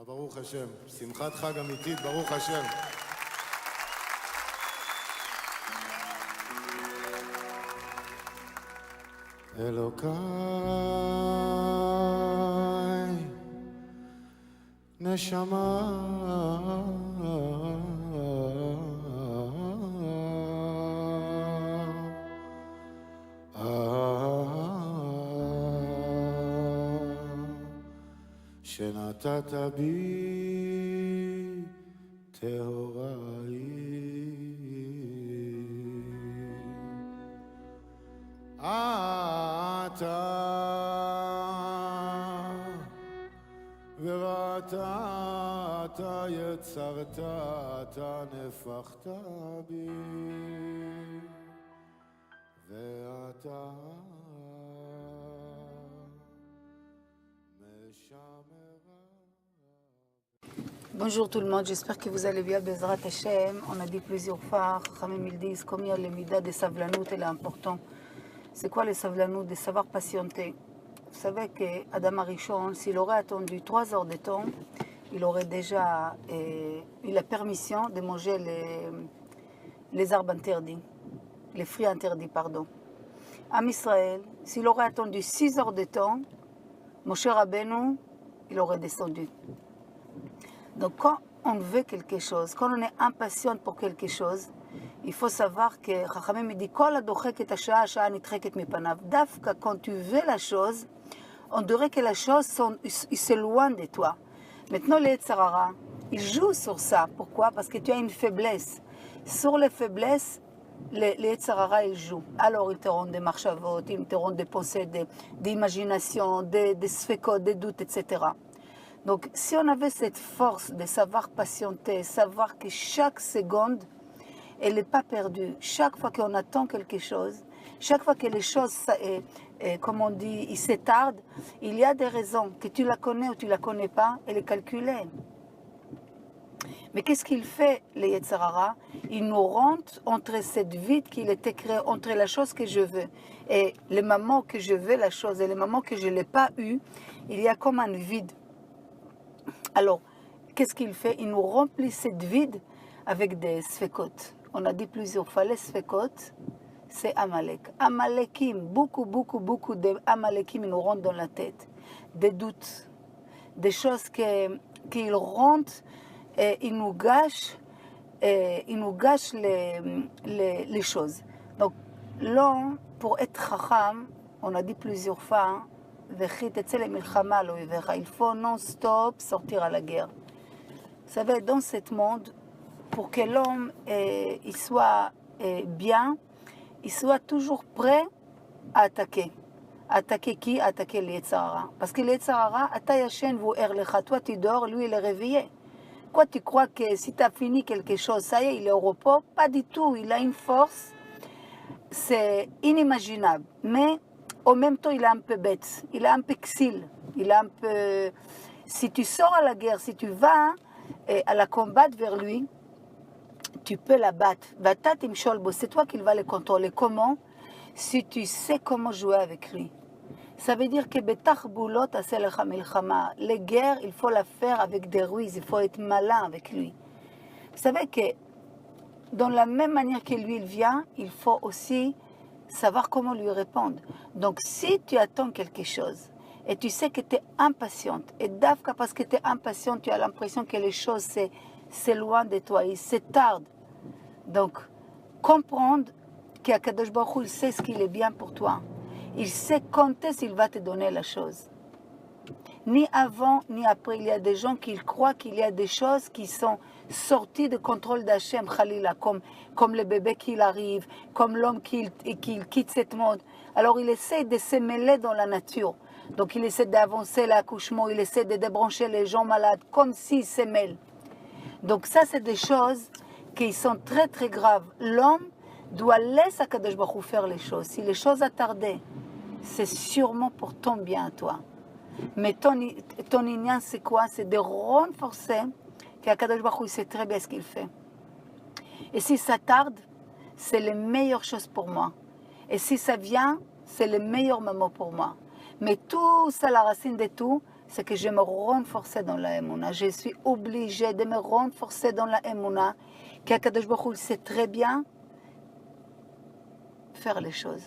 ברוך השם, שמחת חג אמיתית, ברוך השם. אלוקיי, נשמה, שנתת בי טהורה היא. אתה וראת אתה יצרת, אתה נפחת בי ואתה Bonjour tout le monde, j'espère que vous allez bien, Bezrat Hashem. On a dit plusieurs fois, Chachamim ils disent combien le mida de savlanout est important. C'est quoi le savlanout? De savoir patienter. Vous savez qu'Adam Arishon, s'il aurait attendu 3 heures de temps, il aurait déjà eu la permission de manger les arbres interdits, les fruits interdits, pardon. Am Israël, s'il aurait attendu 6 heures de temps, Moshe Rabbeinu, il aurait descendu. Donc quand on veut quelque chose, quand on est impatient pour quelque chose, il faut savoir que Chachamim me dit Kol adochet et hashaa, hashaa nitreket mipanav. Dafka, quand tu veux la chose, on dirait que la chose s'éloigne de toi. Maintenant, les Yetzer Hara, ils jouent sur ça. Pourquoi? Parce que tu as une faiblesse. Sur les faiblesses, les Yetzer Hara, ils jouent. Alors, ils te rendent des marchavot, ils te rendent des pensées, des imaginations, des sfekot, des doutes, etc. Donc, si on avait cette force de savoir patienter, savoir que chaque seconde, elle n'est pas perdue. Chaque fois qu'on attend quelque chose, chaque fois que les choses, comme on dit, ils s'étardent, il y a des raisons, que tu la connais ou tu ne la connais pas, elle est calculée. Mais qu'est-ce qu'il fait, les Yetzer Hara? Il nous rentre entre cette vide qu'il était créé, entre la chose que je veux et le moment que je veux la chose et le moment que je ne l'ai pas eu, il y a comme un vide. Alors, qu'est-ce qu'il fait? Il nous remplit cette vide avec des sfekot. On a dit plusieurs fois, les sfekot, c'est Amalek. Amalekim, beaucoup d'Amalekim nous rentrent dans la tête. Des doutes, des choses qu'ils rentrent et ils nous gâchent, les choses. Donc, l'homme, pour être chacham, on a dit plusieurs fois, hein, il faut non-stop sortir à la guerre. Vous savez, dans ce monde, pour que l'homme il soit bien, il soit toujours prêt à attaquer. Attaquer qui? Attaquer les Yetzer Hara. Parce que les Yetzer Hara, ata yashen vu erlecha, toi tu dors, lui il est réveillé. Quoi, tu crois que si tu as fini quelque chose, ça y est, il est au repos? Pas du tout, il a une force, c'est inimaginable. Mais en même temps, il est un peu bête, il est un peu xil, il est un peu... Si tu sors à la guerre, si tu vas à la combattre vers lui, tu peux la battre. C'est toi qui vas le contrôler. Comment? Si tu sais comment jouer avec lui. Ça veut dire que les guerres, il faut la faire avec des ruses, il faut être malin avec lui. Vous savez que dans la même manière que lui il vient, il faut aussi savoir comment lui répondre. Donc si tu attends quelque chose et tu sais que tu es impatiente, et d'afka parce que tu es impatiente, tu as l'impression que les choses s'éloignent de toi, ils s'étardent. Donc comprendre qu'Akadosh Baruch Hu, il sait ce qu'il est bien pour toi. Il sait quand est-ce qu'il va te donner la chose. Ni avant, ni après. Il y a des gens qui croient qu'il y a des choses qui sont sorties de contrôle d'Hachem, Khalila, comme le bébé qui arrive, comme l'homme qui quitte ce monde. Alors il essaie de se mêler dans la nature. Donc il essaie d'avancer l'accouchement, il essaie de débrancher les gens malades, comme s'il se mêle. Donc ça, c'est des choses qui sont très très graves. L'homme doit laisser Akadosh Baruch Hu faire les choses. Si les choses attardent, c'est sûrement pour ton bien à toi. Mais ton ignan, c'est quoi? C'est de renforcer qu'Akadosh Baruch Hu sait très bien ce qu'il fait. Et si ça tarde, c'est la meilleure chose pour moi. Et si ça vient, c'est le meilleur moment pour moi. Mais tout ça, la racine de tout, c'est que je me renforcer dans la Emouna. Je suis obligée de me renforcer dans la Emouna, qu'Akadosh Baruch Hu sait très bien faire les choses.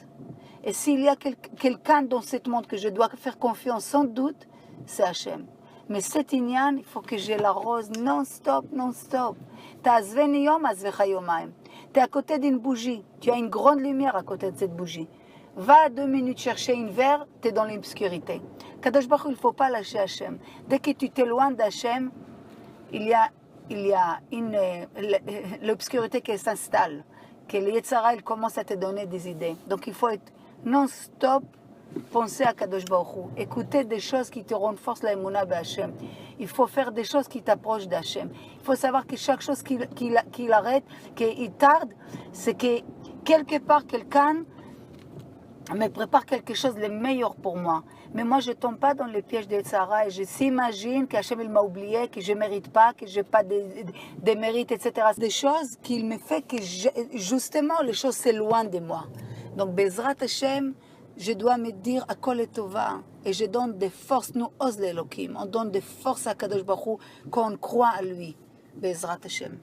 Et s'il y a quelqu'un dans ce monde que je dois faire confiance sans doute, c'est Hachem. Mais cet inyan, il faut que je l'arrose non-stop, non-stop. Ta'azveni yom, azvecha yomayim. Tu es à côté d'une bougie, tu as une grande lumière à côté de cette bougie. Va 2 minutes chercher une verre, tu es dans l'obscurité. Kadosh Baruch Hu, il ne faut pas lâcher Hachem. Dès que tu t'éloignes d'Hachem, il y a l'obscurité qui s'installe, que le Yetzara, il commence à te donner des idées. Donc il faut être non-stop, penser à Kadosh Baruch Hu, écouter des choses qui te renforcent la Emouna B'Hachem. Il faut faire des choses qui t'approchent d'Hachem. Il faut savoir que chaque chose qu'il arrête, qu'il tarde, c'est que quelque part, quelqu'un me prépare quelque chose de meilleur pour moi. Mais moi, je ne tombe pas dans les pièges de Yetzara et je s'imagine qu'Hachem il m'a oublié, que je ne mérite pas, que je n'ai pas de mérite, etc. Des choses qu'il me fait que, justement, les choses s'éloignent de moi. Donc, Bezrat Hachem, je dois me dire à Kol Tova et je donne des forces, nous ose l'Elokim, on donne des forces à Kadosh Baruch Hu, qu'on croit à lui. Bezrat Hachem.